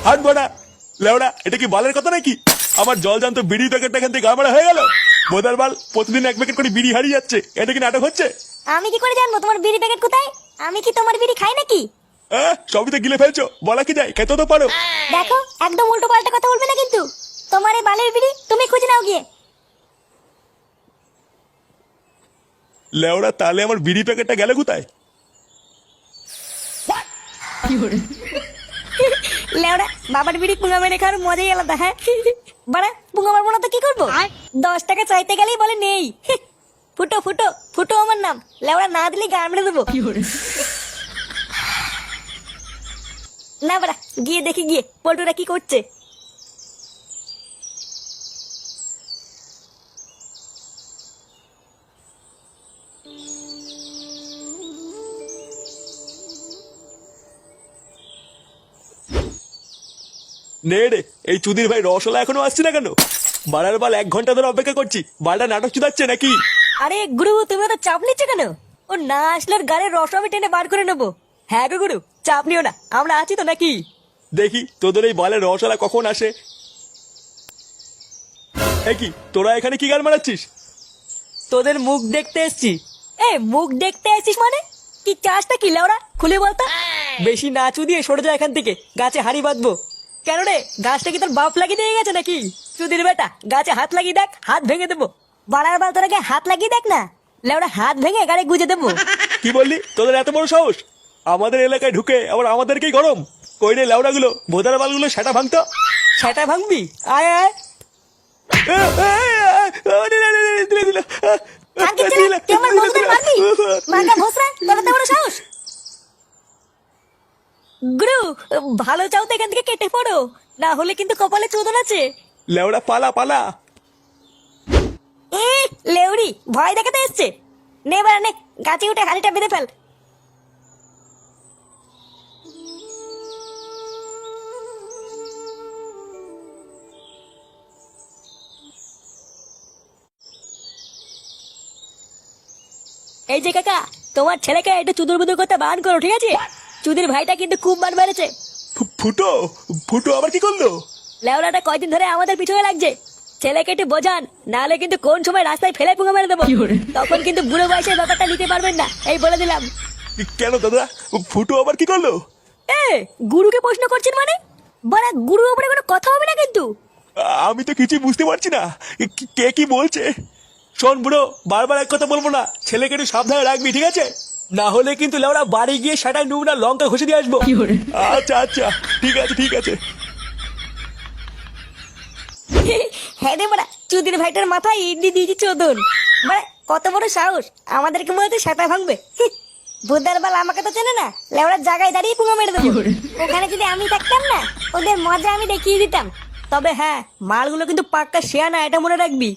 হাট বাড়া লেওড়া, এটা কি বালের কথা নাকি? আমার জল জানতো বিড়ি প্যাকেটটা এখান থেকে গাড়মারা হয়ে গেল। বোধার বাল প্রতিদিন 1 প্যাকেট করে বিড়ি হারিয়ে যাচ্ছে, এটা কি নাটক হচ্ছে? আমি কি করে জানবো তোমার বিড়ি প্যাকেট কোথায়? আমি কি তোমার বিড়ি খাই নাকি? সবই তো গিলে ফেলছো, বলা কি যায়, খেতে তো পারো। দেখো একদম উল্টো পাল্টা কথা বলবে না কিন্তু। তোমার এই বালের বিড়ি তুমি খুঁজে নাও গিয়ে। লেওড়া তাহলে আমার বিড়ি প্যাকেটটা গেল কোথায়? লেওড়া বাবার বিড়ি পুঙ্গা মেরে খাওয়ার মজাই আলাদা। হ্যাঁ বাড়া, পুঙ্গা মারবো না তো কি করবো? 10 টাকা চাইতে গেলেই বলে নেই। ফুটো ফুটো ফুটো আমার নাম। লেওড়া না দিলে গান মেরে দেবো। না বাড়া, গিয়ে দেখি গিয়ে পল্টুরা কি করছে। নে রে, এই চুদির ভাই রসলা এখনো আসছে না কেন? বাড়ার বাল 1 ঘন্টা ধরে অপেক্ষা করছি, বালটা নাটক চুদাচ্ছে নাকি? আরে গুরু, তুমি তো চাপ নিচ্ছ কেন? ও না আসলে ওর গাড়ির রস আমি টেনে বার করে নেবো। হ্যাঁ গো গুরু, চাপ নিও না, আমরা আছি তো নাকি? দেখি তোদের এই বালের রসলা কখন আসে। কি তোরা এখানে কি গাল মারাচ্ছিস? তোদের মুখ দেখতে এসছি। এ মুখ দেখতে আসিস মানে? কি চাষটা কি লেওড়া, খুলে বলতো। বেশি নাচু দিয়ে সরে যা এখান থেকে, গাছে হাড়ি বাঁধবো। কেন রে, গাছটা কি তোর বাপ লাগিয়ে দিয়ে গেছে নাকি? চুদির বেটা, গাছে হাত লাগিয়ে দেখ, হাত ভেঙে দেবো। বাড়ার বাল তোরাকে হাত লাগিয়ে দেখ না, লেওড়া হাত ভেঙে গাড়ি গুজে দেবো। কি বললি? তোদের এত বড় সাহস আমাদের এলাকায় ঢুকে আবার আমাদেরকেই গরম? কই রে লেওড়া গুলো, ভোদার বালগুলো সেটা ভাঙতো। সেটা ভাঙবি? আয় আয়। আর কি ছিল? তুই আমার বন্ধুদের মারবি? মাঙ্গা ভোসরা, তোর এত বড় সাহস? গুরু, ভালো চাও তো এখান থেকে কেটে পড়ো, না হলে কিন্তু কপালে চোদন আছে। লেওড়া পালা পালা। লেউড়ি ভয় দেখাতে এসছে। নে বাড়া নে, গাছে উঠে হাড়িটা বেঁধে ফেল। এই যে কাকা, তোমার ছেলেকে একটু চুদুর বুদুর করতে বান করো, ঠিক আছে? চুদির ভাইটা কিন্তু খুব মান মেরেছে। ফুটো ফুটো আবার কি করলো? লেওড়াটা কয়দিন ধরে আমাদের পিছনে লাগছে। ছেলেকে একটু বোঝান, নাহলে কিন্তু কোন সময় রাস্তায় ফেলে পুঙ্গা মেরে দেবো। তখন কিন্তু বুড়ো বয়সের ব্যাপারটা নিতে পারবেন না, এই বলে দিলাম। কেন দাদা, ফুটো আবার কি করলো? গুরুকে প্রশ্ন করছেন মানে? বড়া গুরুর উপরে কোনো কথা হবে না কিন্তু। আমি তো কিছুই বুঝতে পারছি না, কে কি বলছে। শোন বুড়ো, বারবার এক কথা বলবো না, ছেলেকে একটু সাবধানে রাখবি, ঠিক আছে? না হলে কিন্তু লেওড়া বাড়ি গিয়ে সেটাই নুবনা লঙ্কা ঘষে দিয়ে আসবো। আচ্ছা আচ্ছা, ঠিক আছে ঠিক আছে। হ্যাঁ রে বড়া, চুদির ভাইটার মাথায় ইডলি দিয়েছি চোদন। বড়া কত বড় সাহস, আমাদেরকে মনে হচ্ছে সেটা ভাঙবে। বুধার বাল আমাকে তো চেনে না, লেওড়ার জায়গায় দাঁড়িয়ে পুঙ্গা মেরে দেবো। ওখানে যদি আমি থাকতাম না, ওদের মজা আমি দেখিয়ে দিতাম। তবে হ্যাঁ, মালগুলো কিন্তু পাক্কা শেয়া না, এটা মনে রাখবি।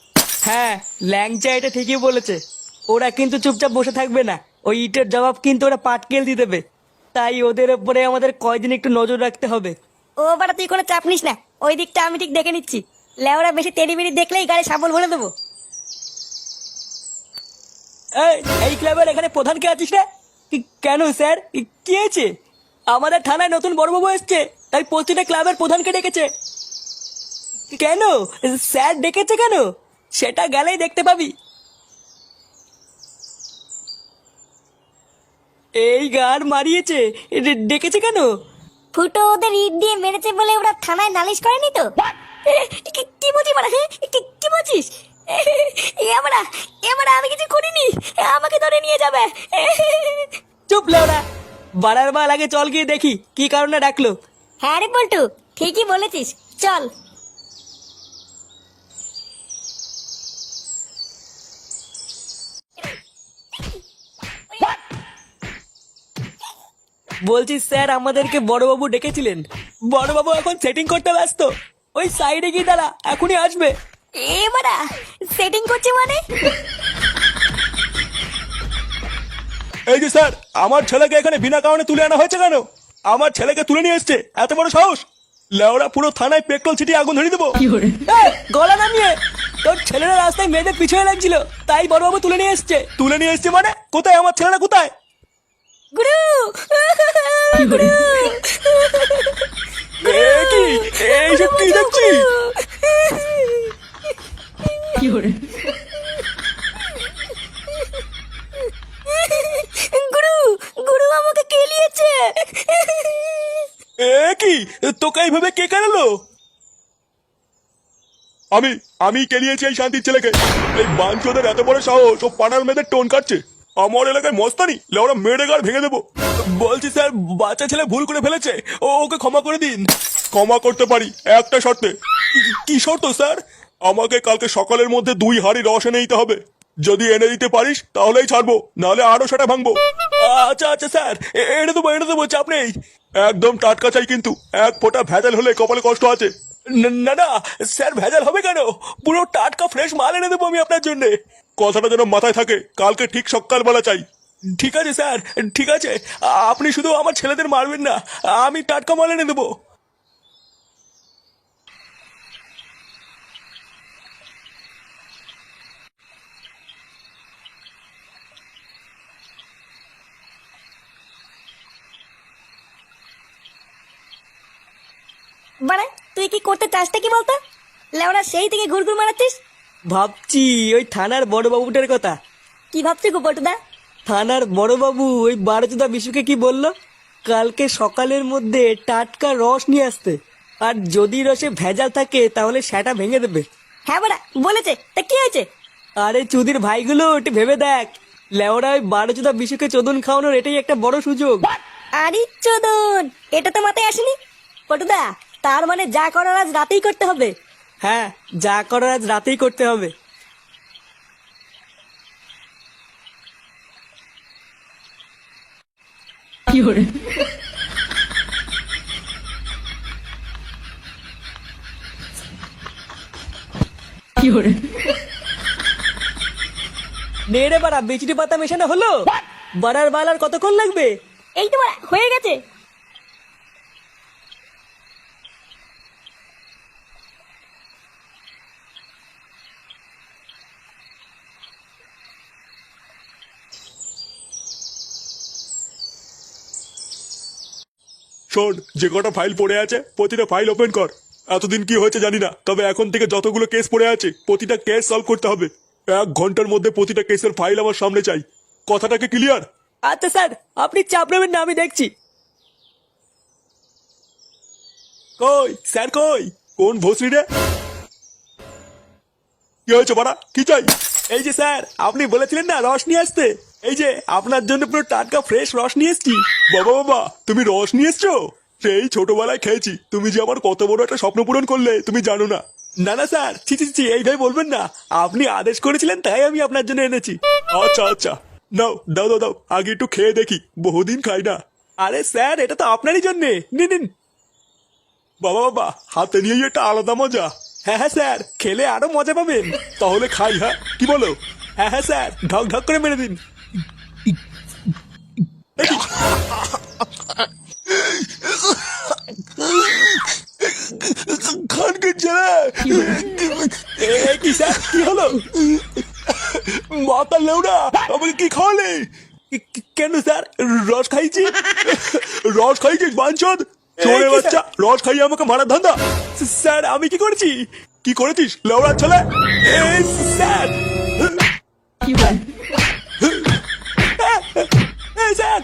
হ্যাঁ, ল্যাংচা এটা ঠিকই বলেছে। ওরা কিন্তু চুপচাপ বসে থাকবে না, ওই ইটের জবাব কিন্তু ওরা পাটকেল দিয়ে দেবে। তাই ওদের উপরে আমাদের কয়দিন একটু নজর রাখতে হবে। ও বাড়া তুই কোনো চাপ নিস না, ওই দিকটা আমি ঠিক দেখে নিচ্ছি। লেওড়া বেশি তেড়ি বেড়ি দেখলেই গাড়ি সাবল বলে দেবো। এই ক্লাবের এখানে প্রধান কে আছিস রে? কেন স্যার, কি হয়েছে? আমাদের থানায় নতুন বড়বাবু এসছে, তাই প্রতিটা ক্লাবের প্রধানকে ডেকেছে। কেন স্যার ডেকেছে কেন? সেটা গেলেই দেখতে পাবি। এই গান মারিয়েছে, ডেকেছে কেন? ফুটো ওদের ইট দিয়ে মেরেছে বলে ওরা থানায় নালিশ করেনি তো? কি বলছিস বাড়া? কি বলছিস? এবারে আমি কিছু করিনি, আমাকে ধরে নিয়ে যাবে। চুপ লেওড়া, বাড়ার বাল আগে চল গিয়ে দেখি কি কারণে ডাকলো। হ্যাঁ রে পল্টু, ঠিকই বলেছিস, চল। বলছি স্যার, আমাদেরকে বড়বাবু ডেকেছিলেন। বড়বাবু এখন সেটিং করতে ব্যস্ত, ওই সাইডে গিয়ে দাঁড়া, এখনই আসবে। এবারা সেটিং করছে মানে? এই যে স্যার, আমার ছেলেকে এখানে বিনা কারণে তুলে আনা হয়েছে কেন? আমার ছেলেকে তুলে নিয়ে এসছে, এত বড় সাহস! লেওড়া পুরো থানায় পেট্রোল ছিটিয়ে আগুন ধরিয়ে দেবো। গলা নামিয়ে, তোর ছেলেরা রাস্তায় মেয়েদের পিছনে লাগছিল, তাই বড়বাবু তুলে নিয়ে এসছে। তুলে নিয়ে এসছে মানে? কোথায় আমার ছেলেরা, কোথায়? গুরু গুরু কি এ কি, তোকে এইভাবে কে কেনালো? আমি আমি কেলিয়েছি এই শান্তির ছেলেকে। এই বাঞ্চোদের এত বড় সাহস, ও পাড়ার মেয়েদের টোন কাটছে। আমার এলাকায় মস্তানি, লেওরা মেরে গাড় ভেঙে দেবো। বলছি স্যার, বাচ্চা ছেলে ভুল করে ফেলেছে, ওকে ক্ষমা করে দিন। ক্ষমা করতে পারি একটা শর্তে। কি শর্ত স্যার? আমাকে কালকে সকালের মধ্যে 2 হাঁড়ি রস এনে দিতে হবে। যদি এনে দিতে পারিস তাহলেই ছাড়বো, নাহলে আরো সেটা ভাঙবো। আচ্ছা আচ্ছা স্যার, এনে দেবো, চাপ নেই। একদম টাটকা চাই কিন্তু, এক ফোঁটা ভেজাল হলে কপালে কষ্ট আছে। না না স্যার, ভেজাল হবে কেন? পুরো টাটকা ফ্রেশ মাল এনে দেবো আমি আপনার জন্য। কথাটা যেন মাথায় থাকে, কালকে ঠিক সকালবেলা চাই। ঠিক আছে স্যার, ঠিক আছে। আপনি শুধু আমার ছেলেদের মারবেন না, আমি টাটকা মাল এনে দেবো। মানে তুই কি করতে চাসটা কি বলতো? লেওরা সেই থেকে ঘুরঘুর মারাচ্ছিস। ভাবছি ওই থানার বড়বাবুটার কথা। কি ভাবছিস গো পটুদা? থানার বড়বাবু ওই বারোচোদা বিশুকে কি বলল, কালকে সকালের মধ্যে টাটকা রস নিয়ে আসতে, আর যদি রসে ভেজাল থাকে তাহলে সেটা ভেঙে দেবে। হ্যাঁ বাড়া বলেছে, তা কি হয়েছে? আরে চুদির ভাইগুলো একটু ভেবে দেখ, লেওরা ওই বারোচোদা বিশুকে চোদন খাওয়ানোর এটাই একটা বড় সুযোগ। আরে চোদন, এটা তো মাথায় আসেনি। পটুদা, তার মানে যা করার আজ রাতেই করতে হবে। হ্যাঁ, যা করার আজ রাতেই করতে হবে। নে রে বাড়া, বিচুটি পাতা মেশানো হলো। বাড়ার বালার কতক্ষণ লাগবে? এই তো বাড়া হয়ে গেছে। শোন, যে কটা ফাইল পড়ে আছে প্রতিটা ফাইল ওপেন কর। এতদিন কি হয়েছে জানি না, তবে এখন থেকে যতগুলো কেস পড়ে আছে প্রতিটা কেস সলভ করতে হবে। 1 ঘন্টার মধ্যে প্রতিটা কেসের ফাইল আমার সামনে চাই। কথাটাকে ক্লিয়ার? আচ্ছা স্যার, আপনি চাপ নেবেন না, আমি দেখছি। কই স্যার, কই কোন ভোসরি রে? কি হয়েছে বাড়া, কি চাই? এই যে স্যার, আপনি বলেছিলেন না রস নিয়ে আসতে, এই যে আপনার জন্য পুরো টাটকা ফ্রেশ রস নিয়ে এসছি। বাবা বাবা, তুমি রস নিয়ে এসছো? সেই ছোটবেলায় খেয়েছি, তুমি যে আমার কত বড় একটা স্বপ্ন পূরণ করলে তুমি জানো না। না না স্যার, ছি ছি ছি, এইভাবে বলবেন না। আপনি আদেশ করেছিলেন তাই আমি আপনার জন্য এনেছি। আচ্ছা আচ্ছা, নাও দাও দাও দাও, আগে একটু খেয়ে দেখি, বহুদিন খাই না। আরে স্যার, এটা তো আপনারই জন্য, নিন নিন। বাবা বাবা, হাতে নিয়েই একটা আলাদা মজা। হ্যাঁ হ্যাঁ স্যার, খেলে আরো মজা পাবেন। তাহলে খাই, হ্যাঁ কি বলো? হ্যাঁ হ্যাঁ স্যার, ঢক ঢক করে মেরে দিন। খানকে ছেলে, কি স্যার, কি হলো? মাথা লেউড়া, আমাকে কি খাওয়ালে? কেন স্যার, রস খাইছি। রস খাইছিস বাঞ্চদ? চোরে বাচ্চা, রস খাইয়ে আমাকে মারার ধান্দা। স্যার আমি কি করেছি? কি করেছিস লেউড়া ছেলে? Sir sir